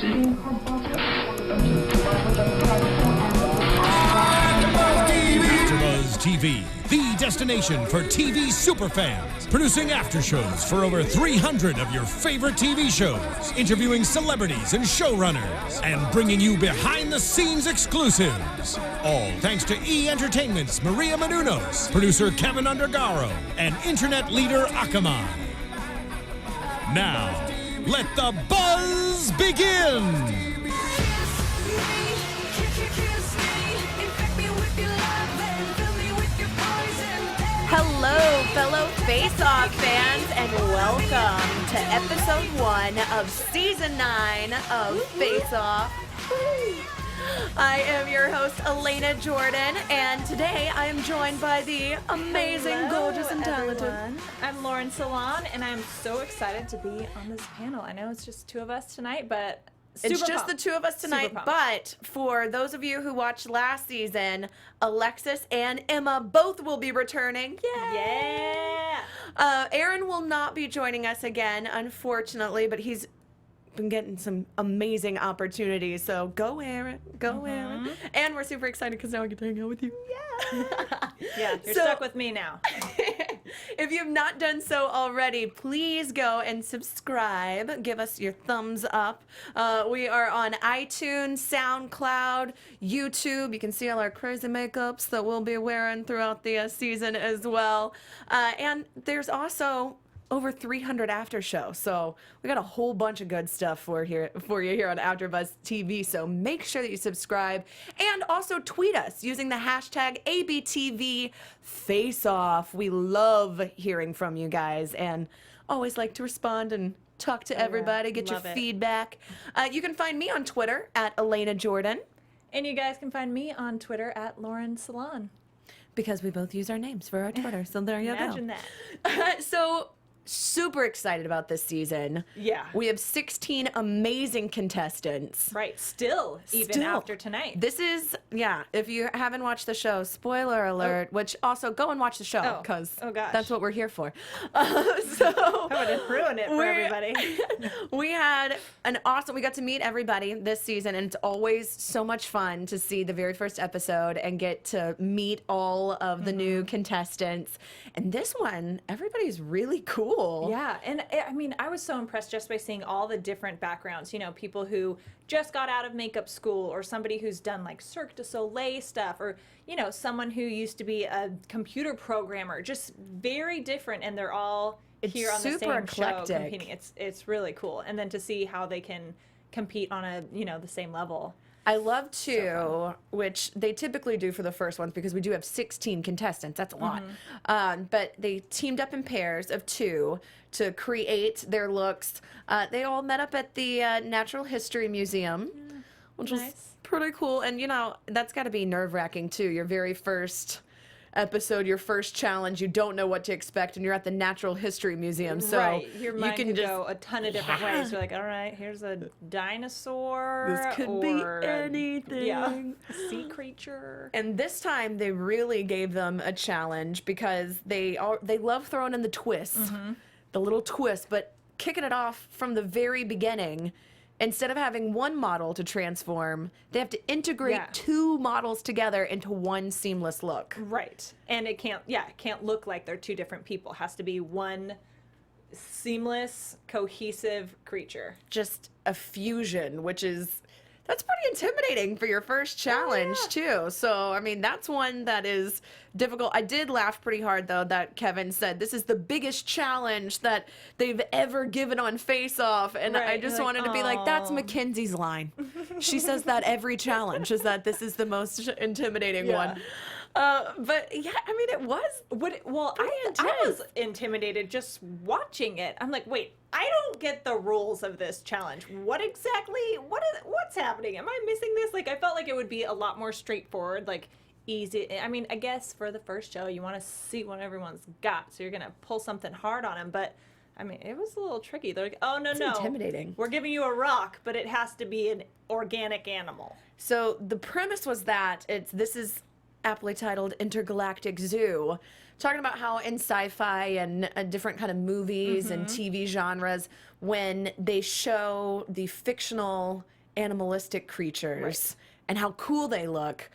AFTERBUZZ TV, the destination for TV superfans, producing after shows for over 300 of your favorite TV shows, interviewing celebrities and showrunners, and bringing you behind-the-scenes exclusives. All thanks to E! Entertainment's Maria Menounos, producer Kevin Undergaro, and internet leader Akamai. Now, let the buzz begin! Hello, fellow Face Off fans, and welcome to episode 1 of season 9 of Face Off. I am your host, Alana Jordan, and today I am joined by the amazing, gorgeous, and talented. Everyone. I'm Lauren Salaun, and I'm so excited to be on this panel. I know it's just two of us tonight, but It's just the two of us tonight, but for those of you who watched last season, Alexis and Emma both will be returning. Yeah! Aaron will not be joining us again, unfortunately, but he's been getting some amazing opportunities. So go, Aaron. Go, Aaron. And we're super excited because now I get to hang out with you. Yeah, you're stuck with me now. If you have not done so already, please go and subscribe. Give us your thumbs up. We are on iTunes, SoundCloud, YouTube. You can see all our crazy makeups that we'll be wearing throughout the season as well. And there's also over 300 after shows, so we got a whole bunch of good stuff for you here on AfterBuzz TV. So make sure that you subscribe and also tweet us using the hashtag ABTVFaceOff. We love hearing from you guys and always like to respond and talk to everybody, get your feedback. You can find me on Twitter at Alana Jordan, And you guys can find me on Twitter at Lauren Salaun. because we both use our names for our Twitter. So there you go. Imagine that. So super excited about this season. Yeah. We have 16 amazing contestants. Right, still, even after tonight. This is, if you haven't watched the show, spoiler alert, which also go and watch the show because that's what we're here for. So I would ruin it for everybody. we got to meet everybody this season, and it's always so much fun to see the very first episode and get to meet all of the new contestants. And this one, everybody's really cool. Yeah, and I mean, I was so impressed just by seeing all the different backgrounds. You know, people who just got out of makeup school, or somebody who's done like Cirque du Soleil stuff, or, you know, someone who used to be a computer programmer. Just very different, and they're all here on the same show competing. It's really cool. And then to see how they can compete on the same level. I love too, which they typically do for the first ones because we do have 16 contestants. That's a lot. But they teamed up in pairs of 2 to create their looks. They all met up at the Natural History Museum, which was pretty cool. And, you know, that's got to be nerve-wracking too. Your very first episode, your first challenge, you don't know what to expect, and you're at the Natural History Museum, so your mind can go a ton of different ways. You're like, all right, here's a dinosaur. This could be anything. A sea creature. And this time they really gave them a challenge because they love throwing in the twists, the little twist, but kicking it off from the very beginning. Instead of having one model to transform, they have to integrate 2 models together into one seamless look. Right. And it can't look like they're 2 different people. It has to be one seamless, cohesive creature. Just a fusion, that's pretty intimidating for your first challenge too. So, I mean, that's one that is difficult. I did laugh pretty hard though that Kevin said this is the biggest challenge that they've ever given on Face Off, and I just wanted to be like, that's Mackenzie's line. She says that every challenge, is that this is the most intimidating one. But yeah, I mean, it was. I was intimidated just watching it. I'm like, wait, I don't get the rules of this challenge. What's happening? Am I missing this? Like, I felt like it would be a lot more straightforward, like easy. I mean, I guess for the first show, you want to see what everyone's got, so you're gonna pull something hard on them. But I mean, it was a little tricky. They're like, oh no, intimidating. We're giving you a rock, but it has to be an organic animal. So the premise was that this is aptly titled Intergalactic Zoo, talking about how in sci-fi and different kind of movies and TV genres, when they show the fictional animalistic creatures and how cool they look,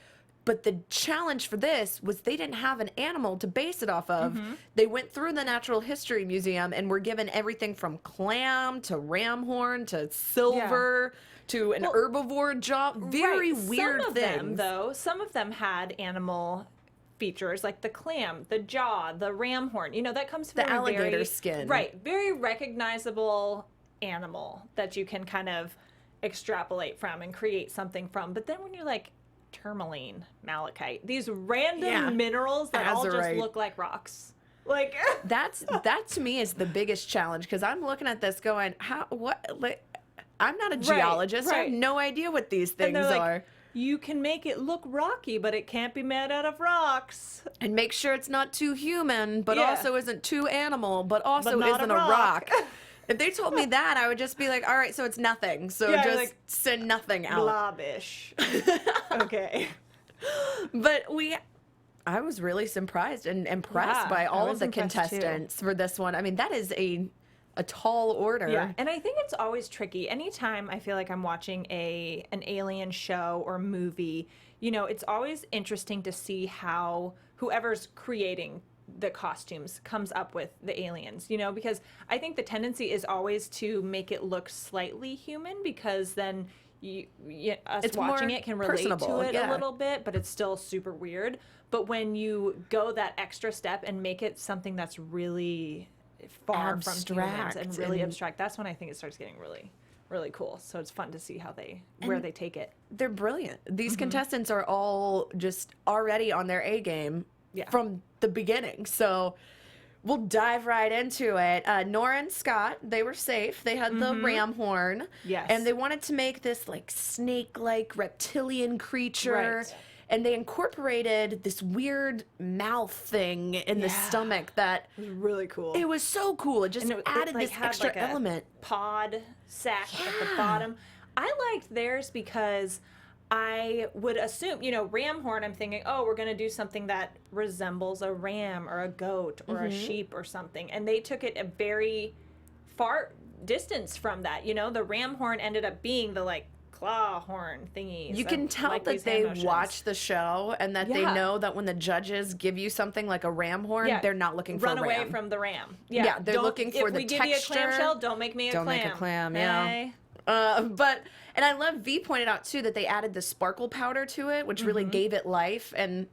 but the challenge for this was they didn't have an animal to base it off of. They went through the Natural History Museum and were given everything from clam to ram horn to silver to an herbivore jaw. Very weird things. Some of them had animal features, like the clam, the jaw, the ram horn. You know, that comes from the alligator skin. Right. Very recognizable animal that you can kind of extrapolate from and create something from. But then when you're like, tourmaline, malachite, these random minerals that all just look like rocks. Like that to me is the biggest challenge, because I'm looking at this going, I'm not a geologist. I have no idea what these things are. You can make it look rocky, but it can't be made out of rocks. And make sure it's not too human, but also isn't too animal, but also isn't a rock. If they told me that, I would just be like, all right, so it's nothing. So just send nothing out. Blobbish. Okay. But I was really surprised and impressed by all of the contestants for this one. I mean, that is a tall order. Yeah, and I think it's always tricky. Anytime I feel like I'm watching an alien show or movie, you know, it's always interesting to see how whoever's creating the costumes comes up with the aliens, you know, because I think the tendency is always to make it look slightly human, because then us watching it can relate to it a little bit, but it's still super weird. But when you go that extra step and make it something that's really far abstract from humans and really abstract, that's when I think it starts getting really, really cool. So it's fun to see how where they take it. They're brilliant. These contestants are all just already on their A game from the beginning. So we'll dive right into it. Nora and Scott, they were safe. They had the ram horn. Yes. And they wanted to make this like snake-like reptilian creature. Right. And they incorporated this weird mouth thing in the stomach that was really cool. It was so cool. It just added this extra element. Pod sack at the bottom. I liked theirs because I would assume, you know, ram horn, I'm thinking, oh, we're going to do something that resembles a ram or a goat or a sheep or something. And they took it a very far distance from that. You know, the ram horn ended up being the like claw horn thingies. You can tell that they watch the show and that they know that when the judges give you something like a ram horn, they're not looking for a ram. Run away from the ram. Yeah, they're looking for the texture. If we give you a clamshell, don't make me a clam. Don't make a clam, Hey. And I love V pointed out too that they added the sparkle powder to it, which really gave it life. And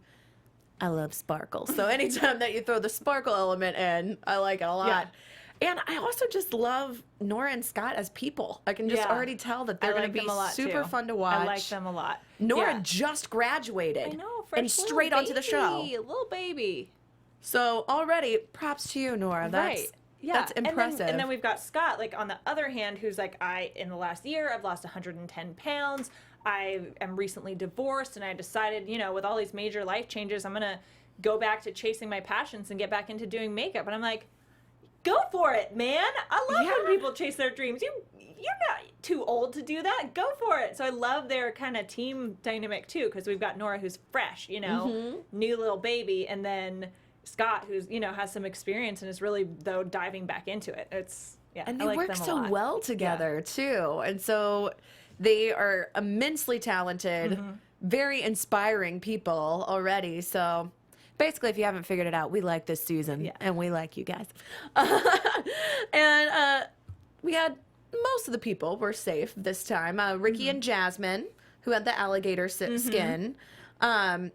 I love sparkle. So anytime that you throw the sparkle element in, I like it a lot. Yeah. And I also just love Nora and Scott as people. I can just already tell that they're going to be super fun to watch. I like them a lot. Nora just graduated. I know, and straight onto the show. Little baby. So already, props to you, Nora. That's impressive. And then we've got Scott, like on the other hand, who's like, in the last year, I've lost 110 pounds. I am recently divorced, and I decided, you know, with all these major life changes, I'm going to go back to chasing my passions and get back into doing makeup. And I'm like, go for it, man. I love when people chase their dreams. You're not too old to do that. Go for it. So I love their kind of team dynamic too, because we've got Nora who's fresh, you know, new little baby, and then Scott who's, you know, has some experience and is really though diving back into it. It's and they work so well together too. And so they are immensely talented, very inspiring people already. So basically, if you haven't figured it out, we like this season, and we like you guys. And we had most of the people were safe this time. Ricky and Jasmine, who had the alligator skin,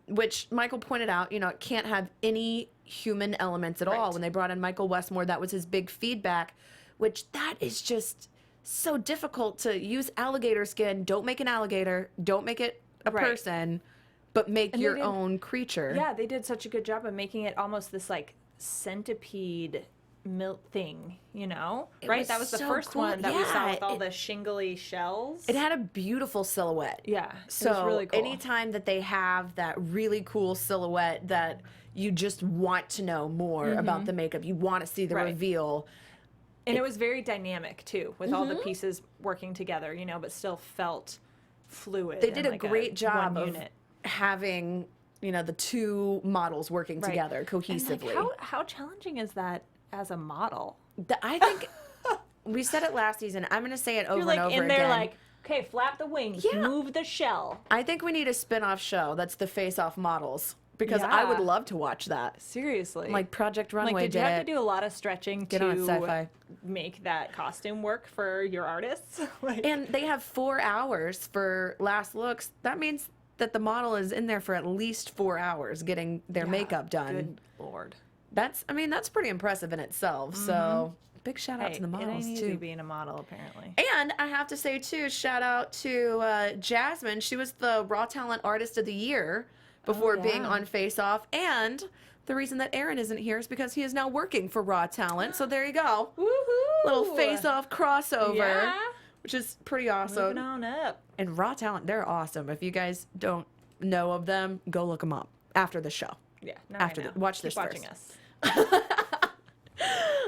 which Michael pointed out, you know, it can't have any human elements at all. When they brought in Michael Westmore, that was his big feedback, which that is just so difficult to use alligator skin. Don't make an alligator. Don't make it a person. But make your own creature. Yeah, they did such a good job of making it almost this like centipede thing, you know? That was the first one that we saw with all the shingly shells. It had a beautiful silhouette. Yeah, so it was really cool. Anytime that they have that really cool silhouette that you just want to know more about the makeup, you want to see the reveal. And it was very dynamic too, with all the pieces working together, you know, but still felt fluid. They did a great job of having the two models working together cohesively. And, like, how challenging is that as a model? I think we said it last season. I'm going to say it over You're like and over in again. there like, okay, flap the wings, move the shell. I think we need a spin-off show that's the face-off models, because I would love to watch that. Seriously. Like Project Runway Like, did you have it. to do a lot of stretching Get on to Syfy. make that costume work for your artists? Like, And they have 4 hours for last looks. That means that the model is in there for at least 4 hours getting their makeup done. Good Lord. That's pretty impressive in itself. So big shout out to the models it ain't too. easy being a model, apparently. And I have to say too, shout out to Jasmine. She was the Raw Talent Artist of the Year before being on Face Off. And the reason that Aaron isn't here is because he is now working for Raw Talent. So there you go. Woohoo! Little Face Off crossover. Yeah. Which is pretty awesome. Moving on up. And Raw Talent, they're awesome. If you guys don't know of them, go look them up after the show. Yeah. Watch Keep this watching first. us.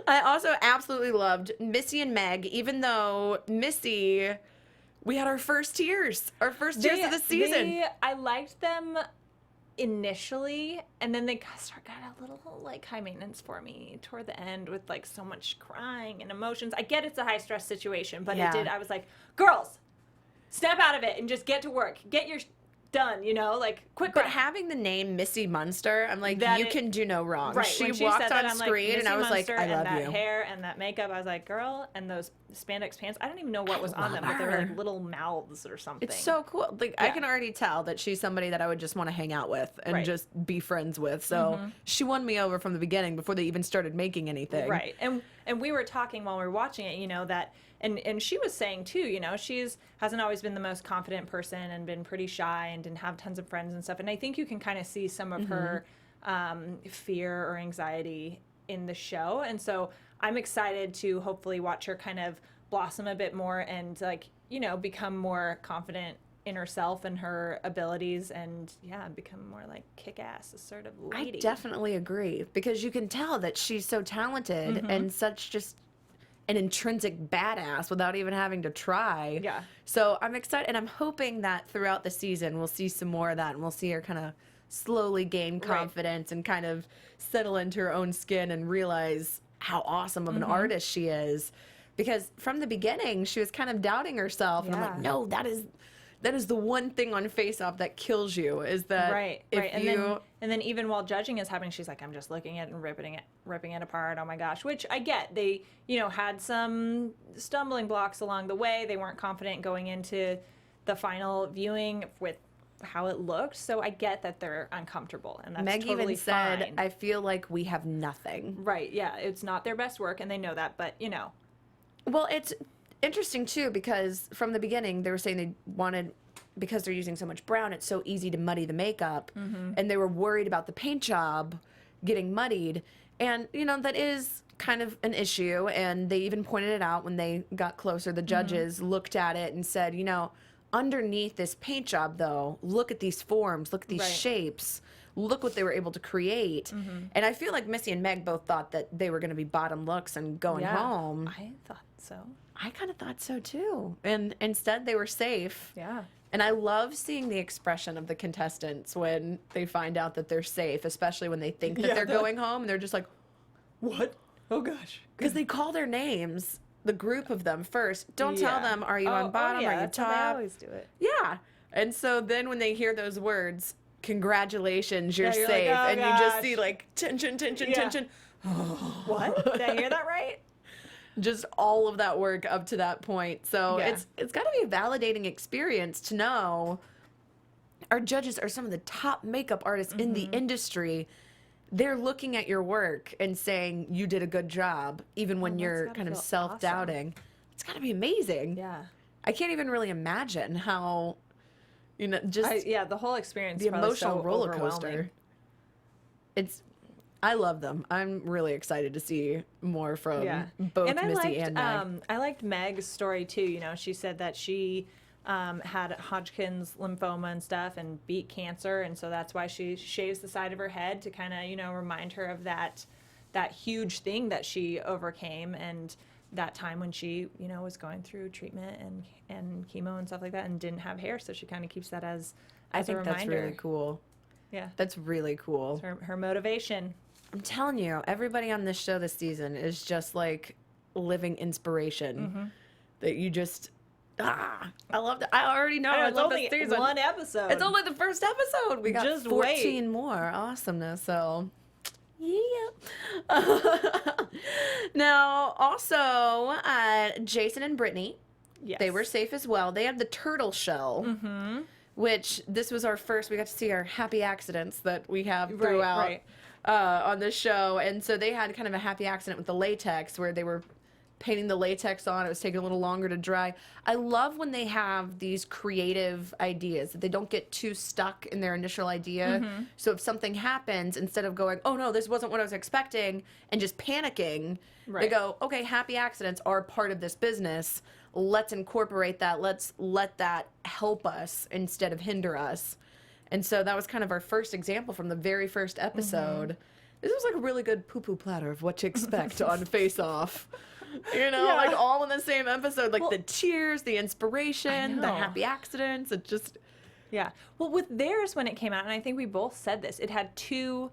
I also absolutely loved Missy and Meg, even though Missy, we had our first tears of the season. I liked them initially, and then they got a little like high maintenance for me toward the end with like so much crying and emotions. I get it's a high stress situation, but I was like, girls, snap out of it and just get to work. Get your done, like quit But crying. having the name Missy Munster, I'm like, you can do no wrong. Right. She When walked said that, on I'm screen, like, and I was like, Munster, I love and you. that hair and that makeup, I was like, girl, and those spandex pants. I don't even know what was on them, but they were like little mouths or something. It's so cool. Like I can already tell that she's somebody that I would just want to hang out with and just be friends with. So she won me over from the beginning before they even started making anything. Right. And we were talking while we were watching it, that and she was saying too, she's hasn't always been the most confident person and been pretty shy and didn't have tons of friends and stuff. And I think you can kind of see some of her fear or anxiety in the show. And so I'm excited to hopefully watch her kind of blossom a bit more and like, become more confident in herself and her abilities and become more like kick-ass assertive lady. I definitely agree, because you can tell that she's so talented and such just an intrinsic badass without even having to try. Yeah. So I'm excited, and I'm hoping that throughout the season we'll see some more of that, and we'll see her kind of slowly gain confidence and kind of settle into her own skin and realize how awesome of an artist she is. Because from the beginning, she was kind of doubting herself, and I'm like, no, that is the one thing on Face Off that kills you, is that and then even while judging is happening, she's like, I'm just looking at it and ripping it apart. Oh my gosh, which I get. They, had some stumbling blocks along the way. They weren't confident going into the final viewing with how it looked. So I get that they're uncomfortable, and that's Meg totally even said, fine. I feel like we have nothing. Right, yeah, it's not their best work, and they know that, but Well, it's interesting too, because from the beginning they were saying they wanted, because they're using so much brown, it's so easy to muddy the makeup, and they were worried about the paint job getting muddied, and that is kind of an issue, and they even pointed it out when they got closer. The judges looked at it and said, underneath this paint job though, look at these forms, look at these shapes, look what they were able to create. And I feel like Missy and Meg both thought that they were going to be bottom looks and going home. I thought so. I kind of thought so too. And instead they were safe. Yeah. And I love seeing the expression of the contestants when they find out that they're safe, especially when they think that they're going home and they're just like, what? Oh gosh. Because they call their names, the group of them first. Don't tell them, are you on bottom, are you that's how top? they always do it. Yeah. And so then when they hear those words, congratulations, you're you're safe. like, oh, and you just gosh. see like tension, tension. What? Did I hear that right? Just all of that work up to that point. So Yeah. it's got to be a validating experience to know our judges are some of the top makeup artists in the industry. They're looking at your work and saying you did a good job, even when you're gotta kind of feel self-doubting. It's got to be amazing. Yeah. I can't even really imagine how, just the whole experience. the is probably emotional so roller overwhelming. coaster. I love them. I'm really excited to see more from both and Missy and Meg. I liked Meg's story too. She said that she had Hodgkin's lymphoma and stuff and beat cancer, and so that's why she shaves the side of her head to kind of remind her of that huge thing that she overcame, and that time when she was going through treatment and chemo and stuff like that and didn't have hair, so she kind of keeps that as I a think reminder. that's really cool. Yeah. That's really cool. Her motivation. I'm telling you, everybody on this show this season is just like living inspiration. That you just, I love that. I already know. I It's love only this season. one episode. It's only the first episode. We got Just 14 more. Awesomeness. So, yeah. Now, also, Jason and Brittany, Yes. they were safe as well. They had the turtle shell, which this was our first. We got to see our happy accidents that we have throughout on this show. And so they had kind of a happy accident with the latex where they were painting the latex on. It was taking a little longer to dry. I love when they have these creative ideas, that they don't get too stuck in their initial idea. So if something happens, instead of going, oh no, this wasn't what I was expecting, and just panicking, they go, okay, happy accidents are part of this business. Let's incorporate that. Let's let that help us instead of hinder us. And so that was kind of our first example from the very first episode. This was like a really good poo-poo platter of what to expect on Face Off. You know, like all in the same episode, like the cheers, the inspiration, the happy accidents. It just... Yeah. Well, with theirs, when it came out, and I think we both said this, it had 2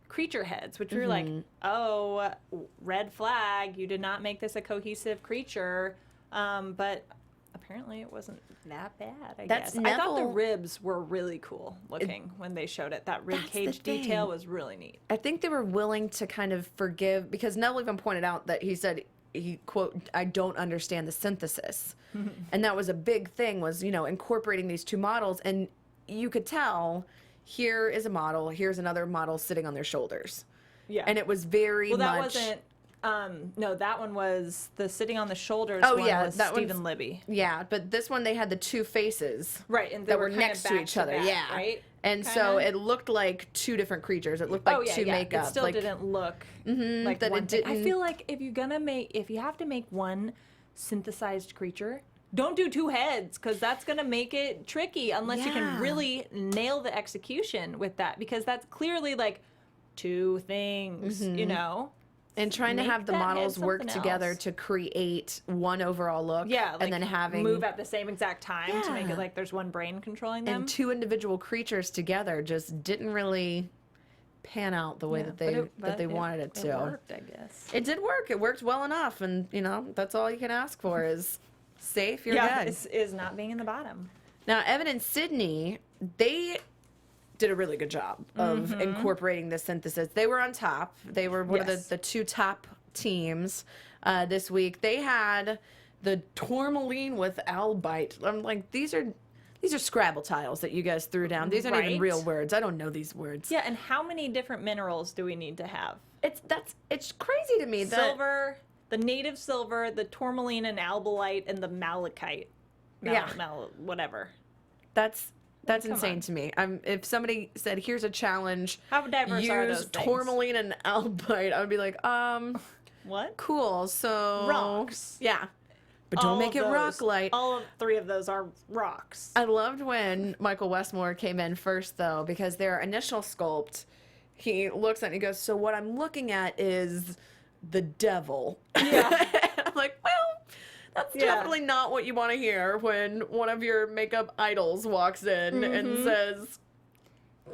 creature heads, which we were like, oh, red flag. You did not make this a cohesive creature. But apparently it wasn't that bad, I guess. I thought the ribs were really cool looking when they showed it. That rib cage detail was really neat. I think they were willing to kind of forgive, because Neville even pointed out that he said, he quote, I don't understand the synthesis. And that was a big thing, was, you know, incorporating these 2 models. And you could tell, here is a model, here's another model sitting on their shoulders. Yeah. And it was very much... Well, that wasn't... no, that one was the sitting on the shoulders one was Stephen Libby. Yeah, but this one they had the 2 faces. Right, and they that were next to each other. Back, right? And so it looked like 2 different creatures. It looked like 2 makeup. It still didn't look like that one it thing. didn't... I feel like if you have to make one synthesized creature, don't do 2 heads, because that's gonna make it tricky unless you can really nail the execution with that, because that's clearly like 2 things, you know. And trying to have the models work together to create one overall look. Yeah, like, and then having... move at the same exact time to make it like there's one brain controlling them. And 2 individual creatures together just didn't really pan out the way that they wanted it to. It worked, I guess. It did work. It worked well enough. And, you know, that's all you can ask for is safe, you're good. Is not being in the bottom. Now, Evan and Sydney, they... did a really good job of incorporating the synthesis. They were on top. They were one of the 2 top teams this week. They had the tourmaline with albite. I'm like, these are Scrabble tiles that you guys threw down. These aren't even real words. I don't know these words. Yeah, and how many different minerals do we need to have? It's crazy to me. Silver, the native silver, the tourmaline and albalite, and the malachite. Whatever. That's insane to me. If somebody said, "Here's a challenge," how diverse are those use things? tourmaline and albite, I would be like, what? Cool. So rocks. Yeah, but don't make it rock-lite. All 3 of those are rocks. I loved when Michael Westmore came in first, though, because their initial sculpt, he looks at it and he goes, "So what I'm looking at is the devil." Yeah. I'm like, well. That's definitely not what you want to hear when one of your makeup idols walks in and says,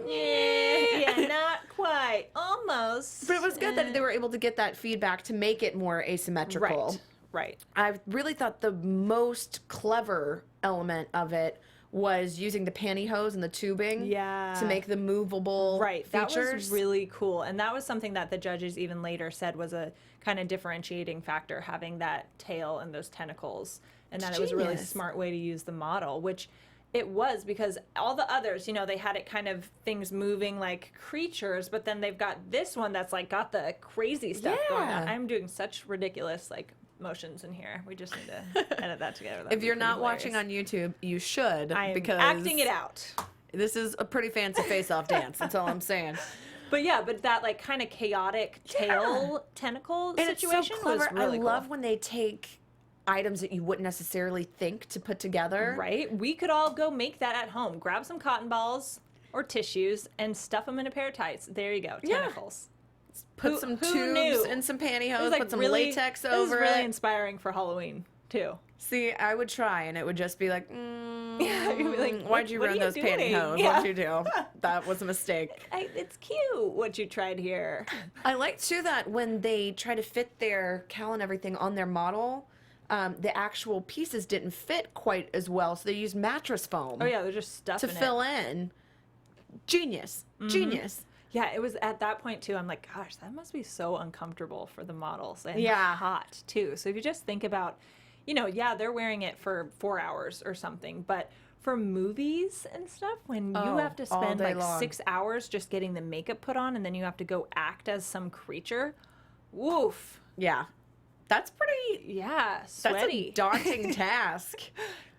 yeah, not quite. Almost. But it was good that they were able to get that feedback to make it more asymmetrical. Right. I really thought the most clever element of it was using the pantyhose and the tubing to make the movable features. That was really cool. And that was something that the judges even later said was a kind of differentiating factor, having that tail and those tentacles. And that it was a really smart way to use the model, which it was, because all the others, you know, they had it kind of things moving like creatures, but then they've got this one that's like got the crazy stuff going on. I'm doing such ridiculous like motions in here. We just need to edit that together. If you're not watching on YouTube, you should. I'm because acting it out. This is a pretty fancy face-off dance. That's all I'm saying. But yeah, but that like kind of chaotic tail tentacle and situation it's so clever. was really cool. I love when they take items that you wouldn't necessarily think to put together. Right? We could all go make that at home. Grab some cotton balls or tissues and stuff them in a pair of tights. There you go. Tentacles. Put some tubes and some pantyhose, like put some really, latex this over is really it. Inspiring for Halloween, too. See, I would try, and it would just be like, Yeah, you'd be like, Why'd you what ruin are those doing?" pantyhose? Yeah. What'd you do? That was a mistake. It's cute what you tried here. I like too that when they try to fit their cowl and everything on their model, the actual pieces didn't fit quite as well, so they used mattress foam. Oh yeah, they're just stuffing to it. fill in. Genius, genius. Yeah, it was at that point too. I'm like, gosh, that must be so uncomfortable for the models and Yeah. hot too. So if you just think about, yeah, they're wearing it for 4 hours or something, but for movies and stuff, when you Oh, have to all spend day like long. 6 hours just getting the makeup put on, and then you have to go act as some creature, woof. Yeah, that's pretty. Yeah, That's sweaty. a daunting task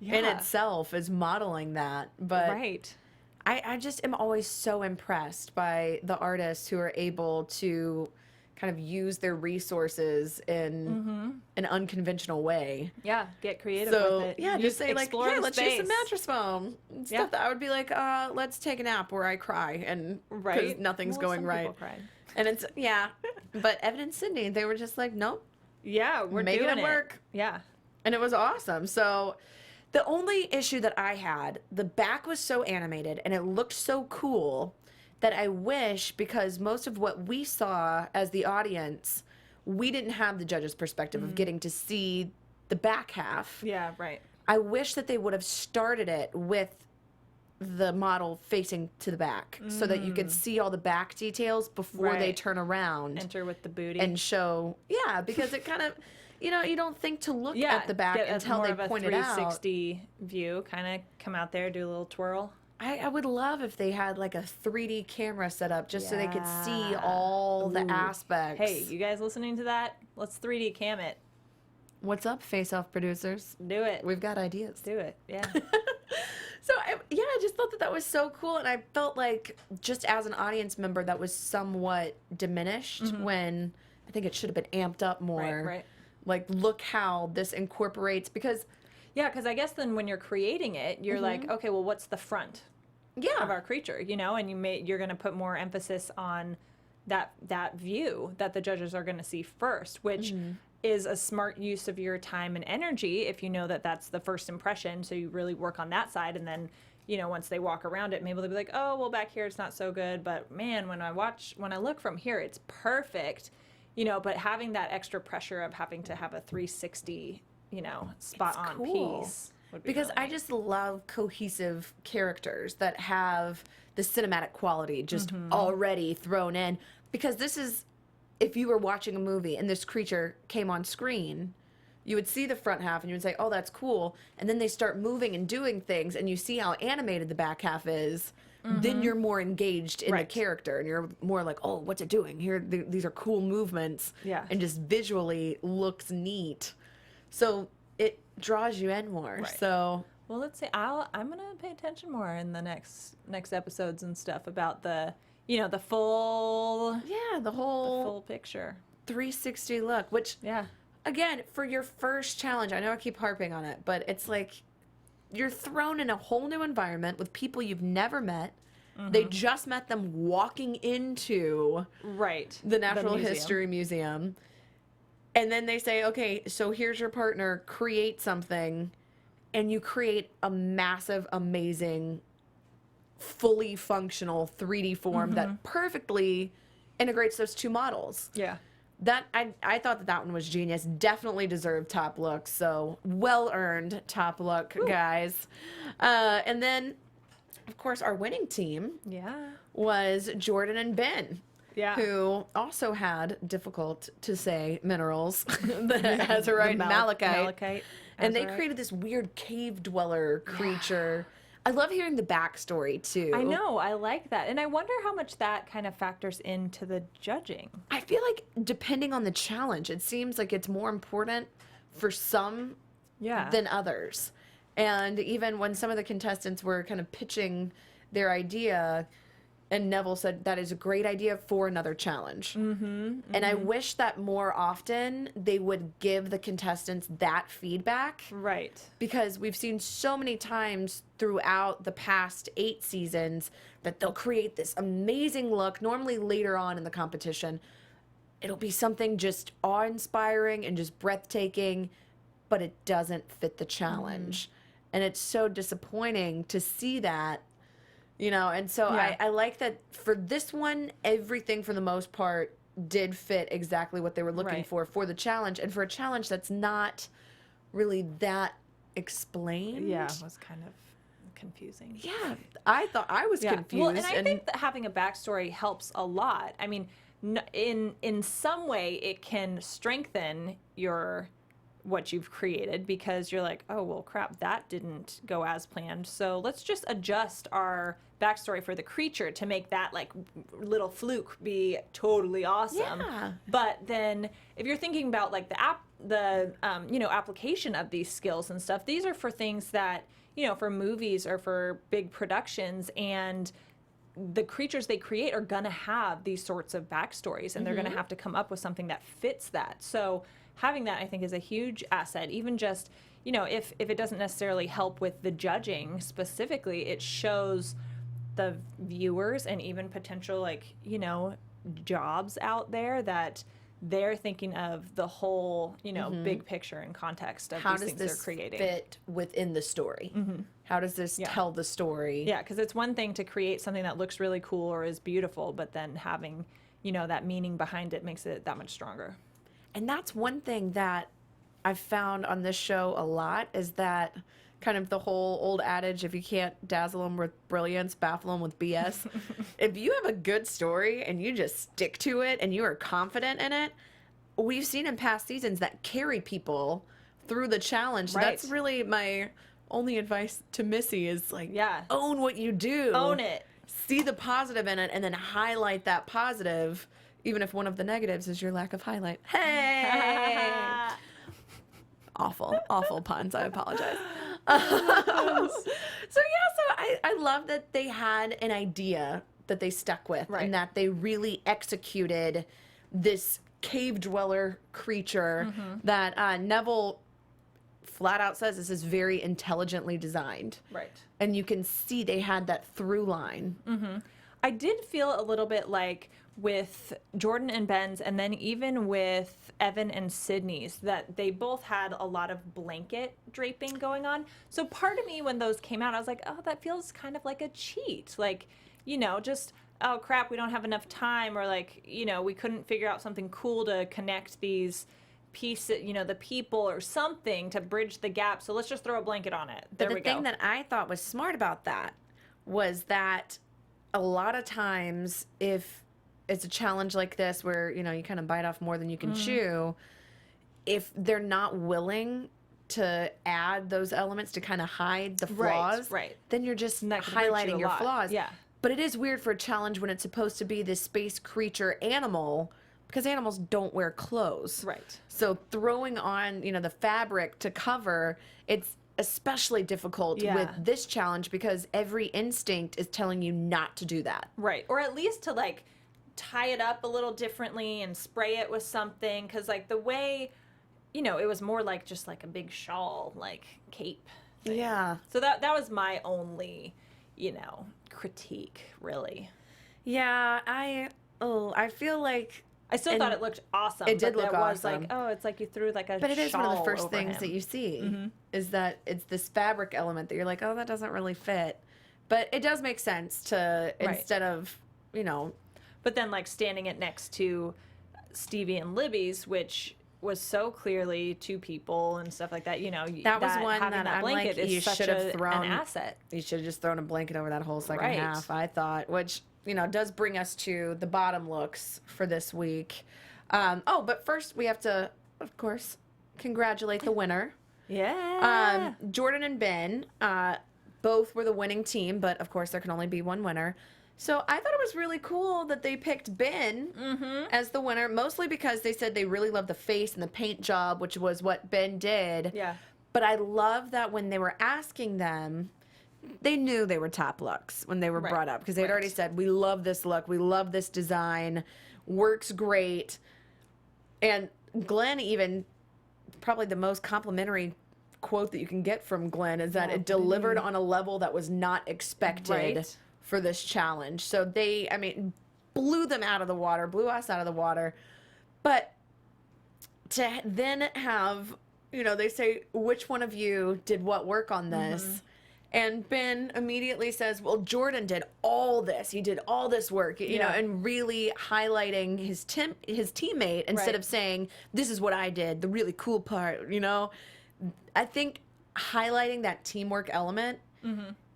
in Yeah. itself, is modeling that. But Right. I just am always so impressed by the artists who are able to kind of use their resources in an unconventional way. Yeah, get creative So with it. yeah, just say like, explore yeah, the let's use some space. mattress foam. Stuff Yeah. that I would be like, let's take a nap where I cry and because Right. nothing's Well, going some right. people cried. And it's but Evan and Sydney, they were just like, nope, Yeah, we're making doing it work. Yeah. And it was awesome. So the only issue that I had, the back was so animated and it looked so cool that I wish, because most of what we saw as the audience, we didn't have the judge's perspective of getting to see the back half. Yeah, right. I wish that they would have started it with the model facing to the back so that you could see all the back details before they Right. turn around Enter with the booty. and show. Yeah, because it kind of, you don't think to look yeah, at the back get until more they of a point it out. 360 view. Kind of come out there, do a little twirl. I would love if they had like a 3D camera set up just so they could see Yeah. all the Ooh. aspects. Hey, you guys listening to that? Let's 3D cam it. What's up, Face Off producers? Do it. We've got ideas. Do it. Yeah. So, I just thought that was so cool. And I felt like, just as an audience member, that was somewhat diminished when I think it should have been amped up more. right. Like, look how this incorporates, because, Yeah, because I guess then when you're creating it, you're like, okay, well, what's the front yeah. of our creature, and you're going to put more emphasis on that view that the judges are going to see first, which is a smart use of your time and energy if you know that that's the first impression. So you really work on that side, and then once they walk around it, maybe they'll be like, oh, well, back here it's not so good, but man, when I look from here, it's perfect, but having that extra pressure of having to have a 360 spot on cool. piece would be Because really I just love cohesive characters that have the cinematic quality just already thrown in. Because this is, if you were watching a movie and this creature came on screen, you would see the front half and you would say, oh, that's cool. And then they start moving and doing things and you see how animated the back half is. Then you're more engaged in the Right. character and you're more like, oh, what's it doing? These are cool movements. Yeah. And just visually looks neat. So it draws you in more. Right. So Well, let's see. I'm gonna pay attention more in the next episodes and stuff about the the full yeah, the whole full picture. 360 look, which Yeah. again, for your first challenge, I know I keep harping on it, but it's like you're thrown in a whole new environment with people you've never met. They just met them walking into Right. the Natural museum. History Museum. And then they say, okay, so here's your partner, create something. And you create a massive, amazing, fully functional 3D form that perfectly integrates those two models. Yeah. That I thought that one was genius. Definitely deserved top look. So well earned top look, guys. And then, of course, our winning team Yeah. was Jordan and Ben. Yeah. Who also had difficult to say minerals as a right malachite. Malachite. And they azurite. created this weird cave dweller creature. I love hearing the backstory too. I know. I like that, and I wonder how much that kind of factors into the judging. I feel like depending on the challenge, it seems like it's more important for some Yeah. than others. And even when some of the contestants were kind of pitching their idea, and Neville said that is a great idea for another challenge. And I wish that more often they would give the contestants that feedback. Right. Because we've seen so many times throughout the past 8 seasons that they'll create this amazing look, normally later on in the competition. It'll be something just awe-inspiring and just breathtaking, but it doesn't fit the challenge. and it's so disappointing to see that, you know. And so Yeah. I like that for this one, everything for the most part did fit exactly what they were looking Right. for the challenge, and for a challenge that's not really that explained. Yeah, it was kind of confusing. Yeah, I thought I was confused. Well, and I think that having a backstory helps a lot. I mean, in some way, it can strengthen what you've created, because you're like, oh well, crap, that didn't go as planned. So let's just adjust our backstory for the creature to make that like little fluke be totally awesome. Yeah. But then, if you're thinking about like the application of these skills and stuff, these are for things that, you know, for movies or for big productions, and the creatures they create are gonna have these sorts of backstories, and they're gonna have to come up with something that fits that. So having that, I think, is a huge asset. Even just, you know, if it doesn't necessarily help with the judging specifically, it shows the viewers and even potential, like, you know, jobs out there that they're thinking of the whole, you know, big picture and context of how these does things they're this creating. fit within the story? How does this tell the story? Yeah, because it's one thing to create something that looks really cool or is beautiful, but then having, you know, that meaning behind it makes it that much stronger. And that's one thing that I've found on this show a lot, is that kind of the whole old adage, if you can't dazzle them with brilliance, baffle them with BS. If you have a good story and you just stick to it and you are confident in it, we've seen in past seasons that carry people through the challenge. So Right. that's really my only advice to Missy, is like, Yeah. own what you do. Own it. See the positive in it, and then highlight that positive, even if one of the negatives is your lack of highlight. Hey! Awful puns. I apologize. So I love that they had an idea that they stuck with, Right. and that they really executed this cave dweller creature that Neville flat out says this is very intelligently designed. Right. And you can see they had that through line. I did feel a little bit like with Jordan and Ben's, and then even with Evan and Sydney's, that they both had a lot of blanket draping going on. So part of me, when those came out, I was like, oh, that feels kind of like a cheat. Like, you know, just, oh crap, we don't have enough time, or like, you know, we couldn't figure out something cool to connect these pieces, you know, the people or something to bridge the gap. So let's just throw a blanket on it. There But we the go. thing that I thought was smart about that was that a lot of times, if it's a challenge like this where, you know, you kind of bite off more than you can chew, if they're not willing to add those elements to kind of hide the flaws, right. then you're just And that could hurt you highlighting a your lot. flaws. Yeah. But it is weird for a challenge when it's supposed to be this space creature animal, because animals don't wear clothes. Right. So throwing on, you know, the fabric to cover, it's especially difficult Yeah. with this challenge, because every instinct is telling you not to do that. Right. Or at least to like tie it up a little differently and spray it with something. Cause like the way, you know, it was more like just like a big shawl, like cape thing. Yeah. So that was my only, you know, critique really. Yeah, I feel like I still And thought it looked awesome. it did but look that was awesome. like, oh, it's like you threw like a but it is one of the shawl first over things him. that you see is that it's this fabric element that you're like, oh, that doesn't really fit. But it does make sense to, Right. instead of, you know, But then like standing it next to Stevie and Libby's, which was so clearly two people and stuff like that, you know, that was one having that that I'm blanket like, is you such should have an thrown asset. You should have just thrown a blanket over that whole second Right. half, I thought, which, you know, does bring us to the bottom looks for this week. But first we have to, of course, congratulate the winner. Yeah. Jordan and Ben, both were the winning team, but of course there can only be one winner. So I thought it was really cool that they picked Ben as the winner, mostly because they said they really loved the face and the paint job, which was what Ben did. Yeah. But I love that when they were asking them, they knew they were top looks when they were Right. brought up, because they'd Right. already said, we love this look, we love this design, works great. And Glenn, even probably the most complimentary quote that you can get from Glenn is that it delivered on a level that was not expected Right. for this challenge. So they, I mean, blew them out of the water, blew us out of the water. But to then have, they say, which one of you did what work on this? Mm-hmm. And Ben immediately says, well, Jordan did all this. He did all this work, you know, and really highlighting his teammate instead of saying, this is what I did, the really cool part, you know. I think highlighting that teamwork element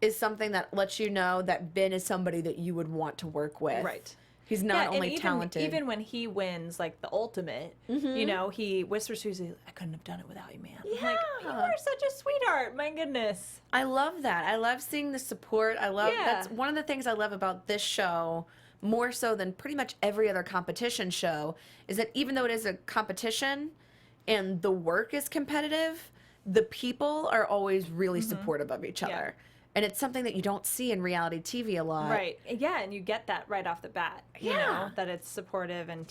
is something that lets you know that Ben is somebody that you would want to work with. Right. He's not only even, talented. Even when he wins, like, the ultimate, you know, he whispers to Susie, I couldn't have done it without you, man. I'm like, you are such a sweetheart. My goodness. I love that. I love seeing the support. I love that's one of the things I love about this show, more so than pretty much every other competition show, is that even though it is a competition and the work is competitive, the people are always really supportive of each other. And it's something that you don't see in reality TV a lot. Right. Yeah, and you get that right off the bat. You know, that it's supportive and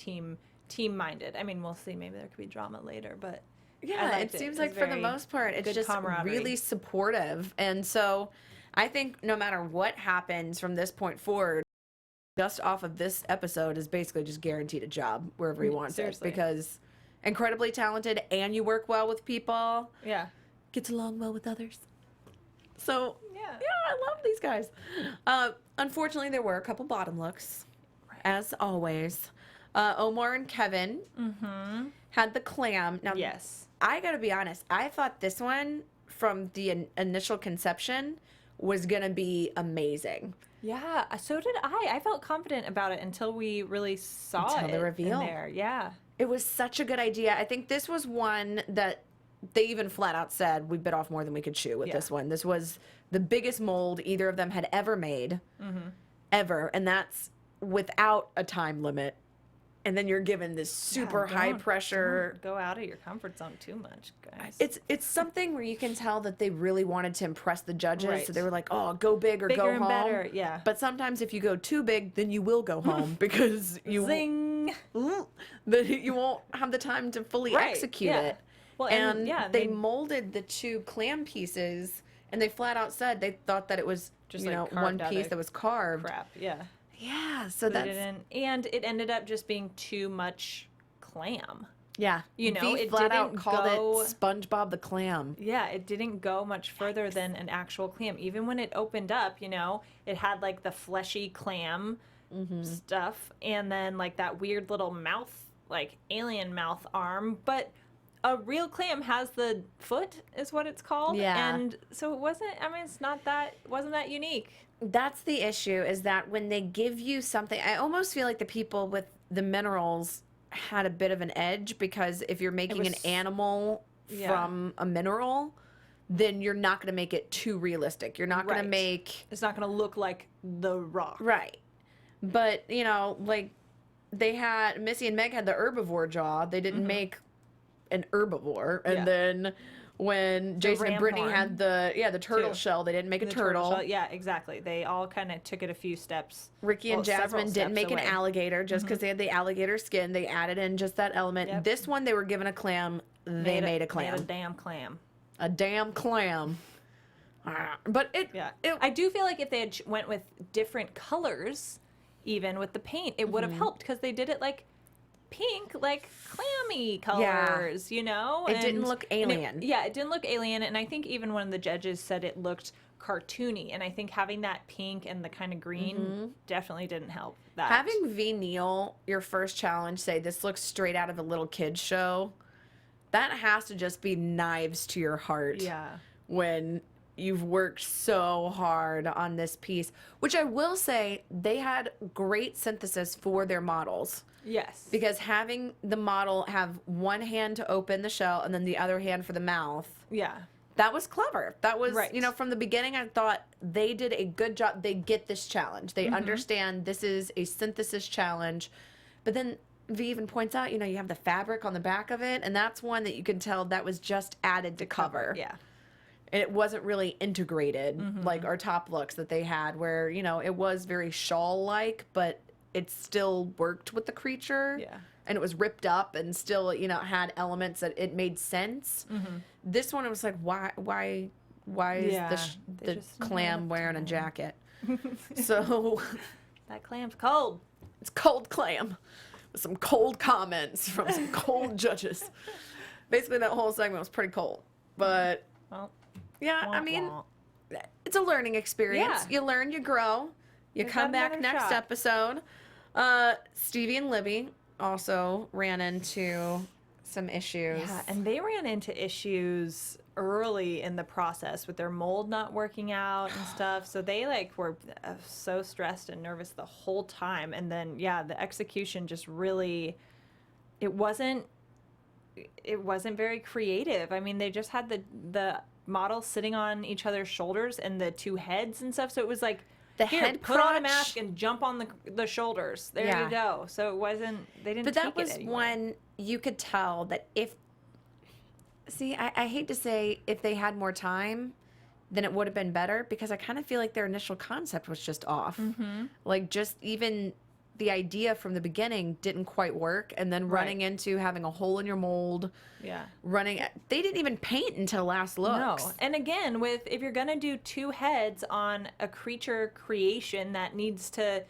team-minded. I mean, we'll see. Maybe there could be drama later, but yeah, it seems like for the most part, it's just really supportive. And so I think no matter what happens from this point forward, just off of this episode is basically just guaranteed a job wherever he wants it. Because incredibly talented and you work well with people. Yeah. Gets along well with others. So, yeah, I love these guys. Unfortunately, there were a couple bottom looks, as always. Omar and Kevin had the clam. Now, I gotta be honest, I thought this one, from the initial conception, was gonna be amazing. Yeah, so did I. I felt confident about it until we really saw the reveal. In there. Yeah. It was such a good idea. I think this was one that they even flat out said we bit off more than we could chew with this one. This was the biggest mold either of them had ever made, ever. And that's without a time limit. And then you're given this super high pressure. Don't go out of your comfort zone too much, guys. It's something where you can tell that they really wanted to impress the judges. So they were like, oh, go big or Bigger go and home. better, yeah. But sometimes if you go too big, then you will go home because you Zing! That you won't have the time to fully execute it. Well, and they molded the two clam pieces, and they flat out said they thought that it was just one piece that was carved. Crap, yeah. Yeah, so and it ended up just being too much clam. Yeah, you know, it flat out called it SpongeBob the Clam. Yeah, it didn't go much further than an actual clam. Even when it opened up, you know, it had like the fleshy clam stuff, and then like that weird little mouth, like alien mouth arm, but a real clam has the foot, is what it's called. Yeah. And so it wasn't, I mean, wasn't that unique. That's the issue, is that when they give you something, I almost feel like the people with the minerals had a bit of an edge, because if you're making an animal from a mineral, then you're not going to make it too realistic. You're not going to make... It's not going to look like the rock. Right. But, you know, like, they had... Missy and Meg had the herbivore jaw. They didn't make an herbivore. And then when Jason and Brittany had the turtle shell, they didn't make a turtle. Yeah, exactly. They all kind of took it a few steps. Ricky and Jasmine didn't make an alligator just because they had the alligator skin. They added in just that element. This one, they were given a clam. They made a clam. Made a damn clam. A damn clam. But I do feel like if they had went with different colors, even with the paint, it would have helped, because they did it like pink, like clammy colors, you know? It didn't look alien. It didn't look alien. And I think even one of the judges said it looked cartoony. And I think having that pink and the kind of green definitely didn't help that. Having V. Neal, your first challenge, say this looks straight out of a little kid's show, that has to just be knives to your heart. Yeah. When you've worked so hard on this piece, which I will say they had great synthesis for their models. Yes. Because having the model have one hand to open the shell and then the other hand for the mouth. Yeah. That was clever. That was, you know, from the beginning I thought they did a good job. They get this challenge. They understand this is a synthesis challenge. But then V even points out, you know, you have the fabric on the back of it, and that's one that you can tell that was just added to cover. Yeah. It wasn't really integrated like our top looks that they had, where, you know, it was very shawl-like, but it still worked with the creature. Yeah. And it was ripped up and still, you know, had elements that it made sense. This one, it was like, why is the clam wearing a jacket? So that clam's cold. It's cold clam. With some cold comments from some cold judges. basically that whole segment was pretty cold. But Well, yeah, I mean, it's a learning experience. Yeah. You learn, you grow, you Give come that back another next shot. episode. Stevie and Libby also ran into some issues. Yeah, and they ran into issues early in the process with their mold not working out and stuff. So they like were so stressed and nervous the whole time. And then yeah, the execution just really it wasn't very creative. I mean, they just had the models sitting on each other's shoulders and the two heads and stuff. So it was like Here, head put on a crotch. mask and jump on the shoulders. There Yeah. you go. So it wasn't they didn't But take that was it anymore. when you could tell that if, see, I hate to say if they had more time, then it would have been better, because I kind of feel like their initial concept was just off. Like, just even the idea from the beginning didn't quite work, and then running into having a hole in your mold, Yeah. they didn't even paint until last looks. No. And again, if you're going to do two heads on a creature creation that needs to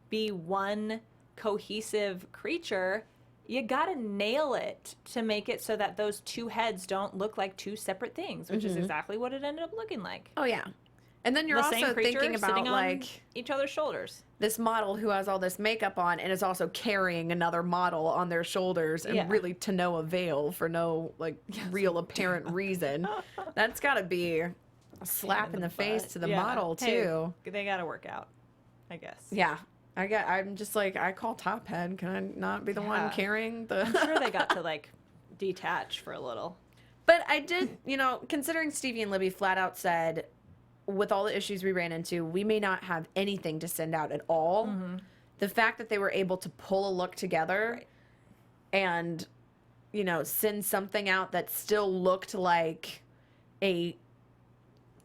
be one cohesive creature, you got to nail it to make it so that those two heads don't look like two separate things, which is exactly what it ended up looking like. Oh yeah. And then you're The same also creature thinking about sitting on like each other's shoulders. this model who has all this makeup on and is also carrying another model on their shoulders, and Yeah. really to no avail for no like real apparent reason. That's got to be a slap in the face butt. to the Yeah. model Hey, too. They got to work out, I guess. Yeah. I'm just like, I call top head. Can I not be the one Yeah. carrying the I'm sure they got to like detach for a little. But I did, considering Stevie and Libby flat out said, with all the issues we ran into, we may not have anything to send out at all. The fact that they were able to pull a look together and, send something out that still looked like a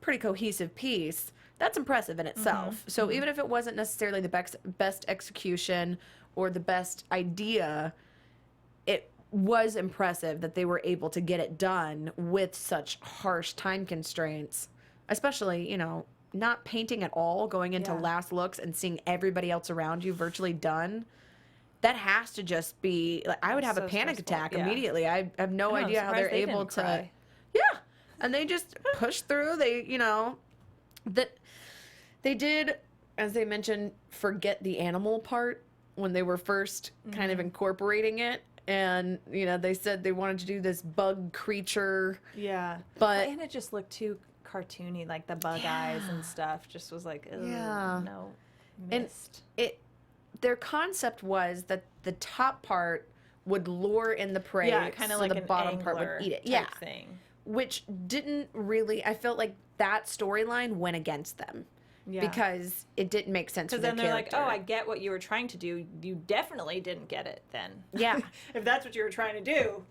pretty cohesive piece, that's impressive in itself. So even if it wasn't necessarily the best execution or the best idea, it was impressive that they were able to get it done with such harsh time constraints, especially, not painting at all, going into Yeah. last looks and seeing everybody else around you virtually done. That has to just be like, I would have So a panic stressful. attack Yeah. immediately. I have no I know, I'm idea how surprised they're they able didn't to. cry. Yeah. And they just push through. They did, as they mentioned, forget the animal part when they were first kind of incorporating it. And, they said they wanted to do this bug creature. Yeah. But- and it just looked too cartoony, like the bug eyes and stuff. Just was like, ugh, Yeah. no, And missed. their concept was that the top part would lure in the prey, Yeah, kind of so like the an bottom part angler would eat it. type Yeah. thing. Which didn't really, I felt like that storyline went against them. Yeah. Because it didn't make sense for Because their then they're like, character. oh, I get what you were trying to do. You definitely didn't get it then. Yeah. If that's what you were trying to do,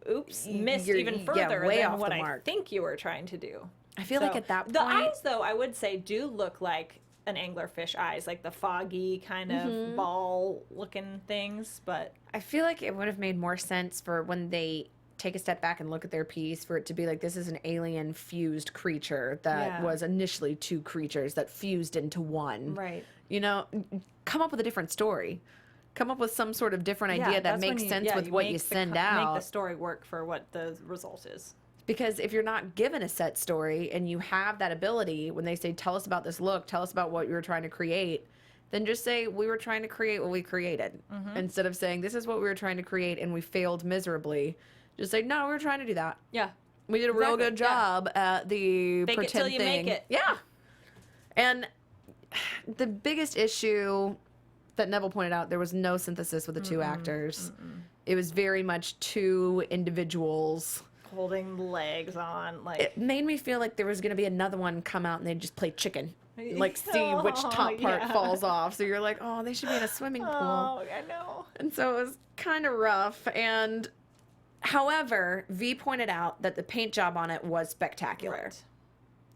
oops, missed You're- even yeah, further way than off what the I mark. think you were trying to do. I feel like So, at that point, the eyes, though, I would say do look like an anglerfish eyes, like the foggy kind of ball-looking things. But I feel like it would have made more sense for when they take a step back and look at their piece, for it to be like, this is an alien fused creature that Yeah. was initially two creatures that fused into one. right, Come up with a different story. Come up with some sort of different idea that that's when makes you- sense yeah, with what make you the send Make out. the story work for what the result is. Because if you're not given a set story and you have that ability, when they say, tell us about this look, tell us about what you were trying to create, then just say, we were trying to create what we created. Instead of saying, this is what we were trying to create and we failed miserably. Just say, no, we were trying to do that. Yeah. We did a real Exactly, good yeah. job at the Fake it pretend till you thing. make it. Yeah. And the biggest issue that Neville pointed out, there was no synthesis with the two actors. It was very much two individuals. Holding legs on, like. It made me feel like there was going to be another one come out and they'd just play chicken. Like, see which Oh, top part yeah. falls off. So you're like, oh, they should be in a swimming pool. Oh, I know. And so it was kind of rough. And however, V pointed out that the paint job on it was spectacular. Right.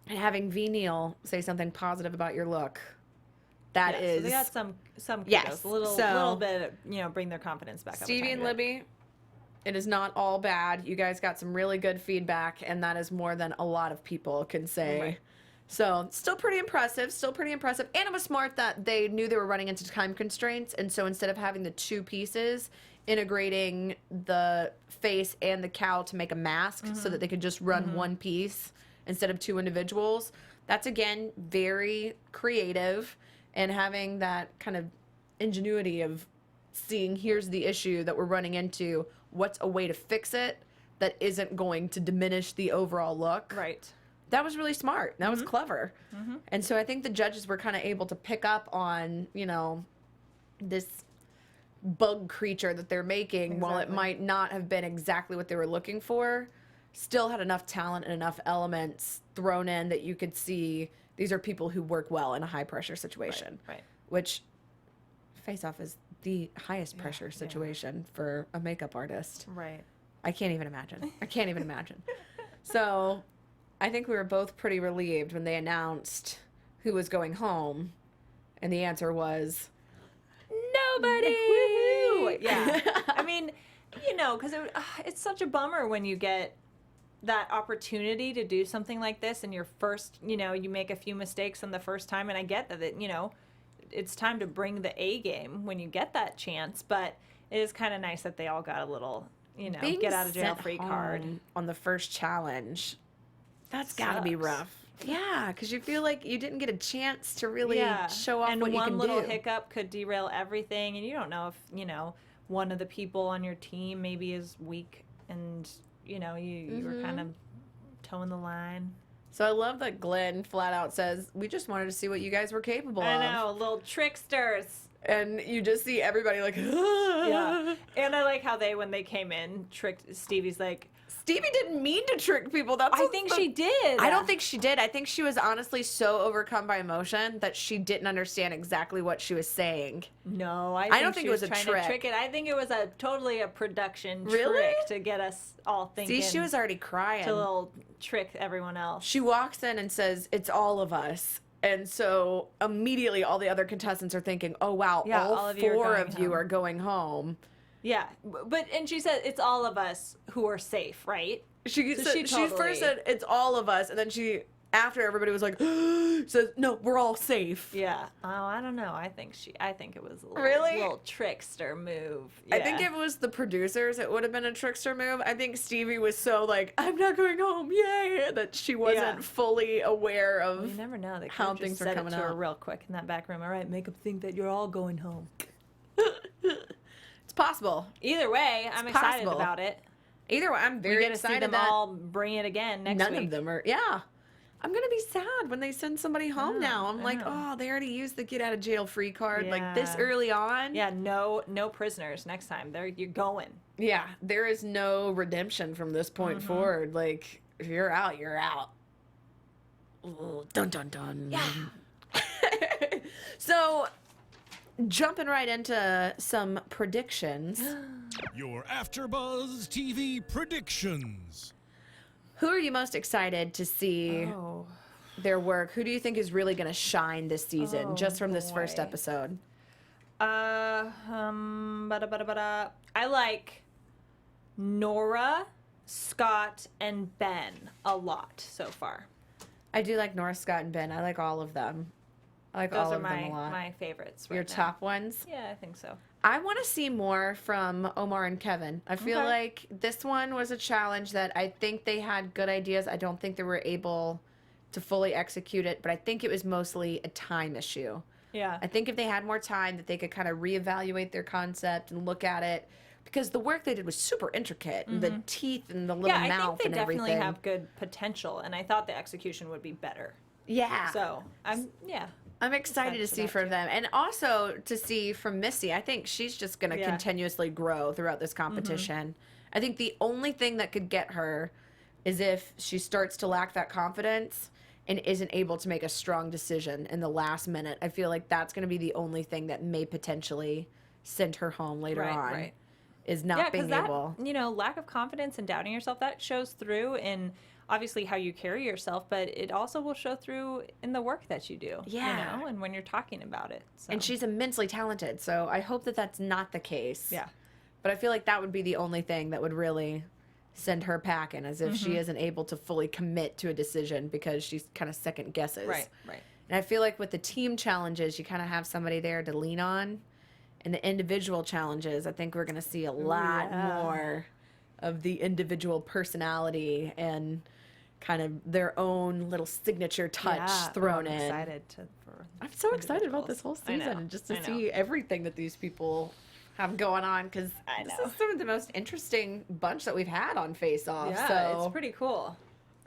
And having V Neal say something positive about your look, that Yeah, is so they got some kudos. Yes, A little so- bit, bring their confidence back up. a Stevie tiny and bit. Libby. It is not all bad. You guys got some really good feedback, and that is more than a lot of people can say. Right. So, still pretty impressive. And it was smart that they knew they were running into time constraints, and so instead of having the two pieces, integrating the face and the cowl to make a mask so that they could just run one piece instead of 2 individuals. That's, again, very creative, and having that kind of ingenuity of seeing, here's the issue that we're running into, what's a way to fix it that isn't going to diminish the overall look. Right. That was really smart. That was clever. And so I think the judges were kind of able to pick up on, you know, this bug creature that they're making, while it might not have been exactly what they were looking for, still had enough talent and enough elements thrown in that you could see these are people who work well in a high pressure situation. Right. Which Face Off is the highest pressure situation for a makeup artist. Right. I can't even imagine. I can't even imagine. So I think we were both pretty relieved when they announced who was going home, and the answer was nobody. Woohoo! Yeah. I mean, you know, because it's such a bummer when you get that opportunity to do something like this and your first, you know, you make a few mistakes on the first time, and I get that, you know, it's time to bring the A game when you get that chance, but it is kind of nice that they all got a little, you know, Being get out of jail sent free home card on the first challenge. That's got to be Sucks. rough. Yeah, because you feel like you didn't get a chance to really show off and what you one can little do. hiccup could derail everything, and you don't know if, you know, one of the people on your team maybe is weak, and, you know, you were kind of towing the line. So I love that Glenn flat out says, we just wanted to see what you guys were capable I of. know, little tricksters. And you just see everybody like, Yeah. And I like how when they came in, tricked Stevie's like, Stevie didn't mean to trick people. That's I think she did. I don't think she did. I think she was honestly so overcome by emotion that she didn't understand exactly what she was saying. No, I don't think she it was a trying trick. to trick it. I think it was totally a production Really? trick to get us all thinking. See, she was already crying. to little trick everyone else. She walks in and says, it's all of us. And so immediately all the other contestants are thinking, oh, wow, Yeah, all all of you are 4 going of you home. are going home. Yeah, and she said it's all of us who are safe, right? She So said, she she totally- first said, it's all of us. And then she, after everybody was like, says, no, we're all safe. Yeah. Oh, I don't know. I think it was a little, Really? little trickster move. I think if it was the producers, it would have been a trickster move. I think Stevie was so like, I'm not going home, yay, that she wasn't fully aware of You never know. They could how have just things are said coming it to her out. real quick in that back room. All right, make them think that you're all going home. It's possible. Either way, I'm excited possible. about it. Either way, I'm We very get to see excited them that all bring it again next none week. of them are. Yeah. I'm going to be sad when they send somebody home now. I'm I like, know. oh, they already used the get out of jail free card like this Yeah. early on. Yeah, no prisoners next time. You're going. Yeah. There is no redemption from this point forward. Like, if you're out, you're out. Ooh, dun, dun, dun. Yeah. So, jumping right into some predictions. Your AfterBuzz TV predictions. Who are you most excited to see Oh. their work? Who do you think is really going to shine this season, Oh, just from this first boy. episode? I like Nora, Scott, and Ben a lot so far. I do like North, Scott, and Ben. I like all of them. I like Those all are of them a lot. my favorites. Your right now. top ones? Yeah, I think so. I want to see more from Omar and Kevin. I feel Okay. like this one was a challenge that I think they had good ideas. I don't think they were able to fully execute it, but I think it was mostly a time issue. Yeah. I think if they had more time, that they could kind of reevaluate their concept and look at it, because the work they did was super intricate, and the teeth and the little Yeah, I mouth think they and definitely everything. have good potential, and I thought the execution would be better. Yeah. So I'm excited to excited for see that from too. them, and also to see from Missy. I think she's just going to Yeah. continuously grow throughout this competition. I think the only thing that could get her is if she starts to lack that confidence and isn't able to make a strong decision in the last minute. I feel like that's going to be the only thing that may potentially send her home later on. Right. Is not being that, able. lack of confidence and doubting yourself, that shows through in obviously how you carry yourself, but it also will show through in the work that you do. Yeah. And when you're talking about it. So. And she's immensely talented, so I hope that that's not the case. Yeah. But I feel like that would be the only thing that would really send her packing, as if she isn't able to fully commit to a decision because she's kind of second guesses. Right. And I feel like with the team challenges, you kind of have somebody there to lean on. in the individual challenges, I think we're going to see a lot more of the individual personality and kind of their own little signature touch thrown in. I'm so excited about this whole season and just to see everything that these people have going on, because this is some of the most interesting bunch that we've had on Face Off. Yeah, so it's pretty cool.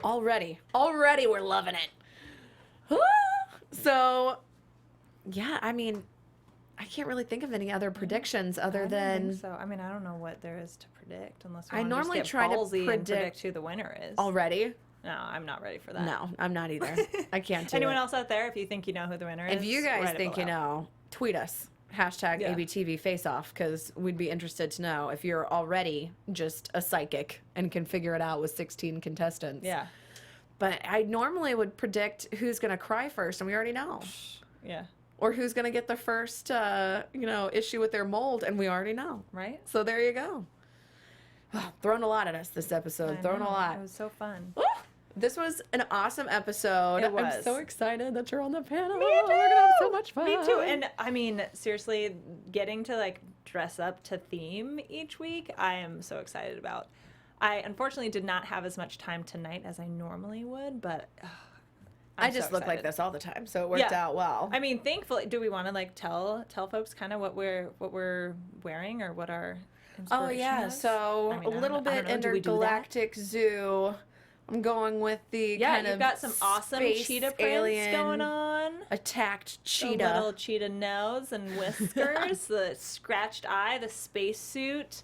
Already we're loving it. So, yeah, I mean, I can't really think of any other predictions other than. So I mean, I don't know what there is to predict unless I normally try to predict who the winner is. Already. No, I'm not ready for that. No, I'm not either. I can't do Anyone it. else out there, if you think you know who the winner is, If you guys think you know, tweet us. #ABTV Faceoff, because we'd be interested to know if you're already just a psychic and can figure it out with 16 contestants. Yeah. But I normally would predict who's going to cry first, and we already know. Yeah. Or who's going to get the first, issue with their mold, and we already know. Right? So there you go. Thrown a lot at us this episode. Thrown a lot. It was so fun. This was an awesome episode. It was. I'm so excited that you're on the panel. Me too. We're going to have so much fun. Me too. And I mean, seriously, getting to like dress up to theme each week, I am so excited about. I unfortunately did not have as much time tonight as I normally would, but I just look like this all the time, so it worked out well. I mean, thankfully, do we want to like tell folks kind of what we're wearing or what our inspiration is? So a little bit Intergalactic Zoo. I'm going with the kind of you've got some awesome cheetah prints going on. Attacked cheetah. The little cheetah nose and whiskers, the scratched eye, the spacesuit.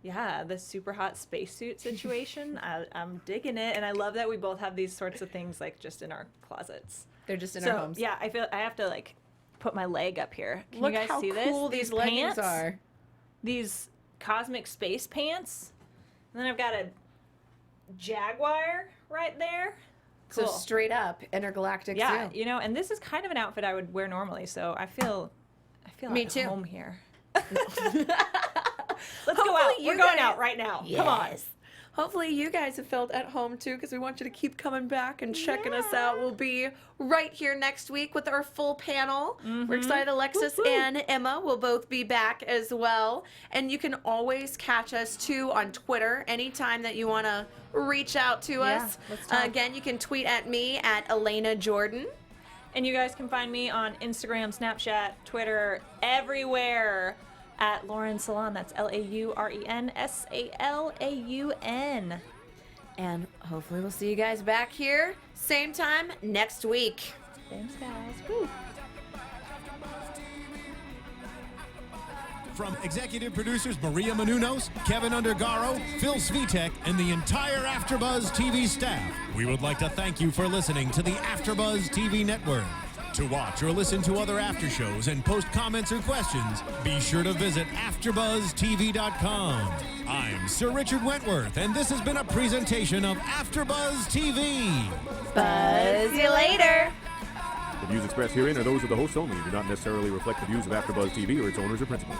Yeah, the super hot spacesuit situation. I'm digging it, and I love that we both have these sorts of things like just in our closets. They're just in our homes. Yeah, I feel I have to like put my leg up here. Can Look you guys how see this? cool these leggings pants, are. These cosmic space pants. And then I've got a jaguar right there. Cool. So straight up Intergalactic Zoo. Yeah, you know, and this is kind of an outfit I would wear normally, so I feel Me at too. home here. Let's go out. We're going out right now. Yes. Come on. Hopefully you guys have felt at home too, because we want you to keep coming back and checking us out. We'll be right here next week with our full panel. We're excited. Alexis and Emma will both be back as well. And you can always catch us too on Twitter anytime that you want to reach out to us. Again, you can tweet at me at Alana Jordan. And you guys can find me on Instagram, Snapchat, Twitter, everywhere at Lauren Salaun. That's LaurenSalaun. And hopefully we'll see you guys back here same time next week. Thanks, guys. Woo. From executive producers Maria Menounos, Kevin Undergaro, Phil Svitek, and the entire AfterBuzz TV staff, we would like to thank you for listening to the AfterBuzz TV network. To watch or listen to other after shows and post comments or questions, be sure to visit AfterBuzzTV.com. I'm Sir Richard Wentworth, and this has been a presentation of AfterBuzz TV. Buzz you later. The views expressed herein are those of the hosts only and do not necessarily reflect the views of AfterBuzz TV or its owners or principals.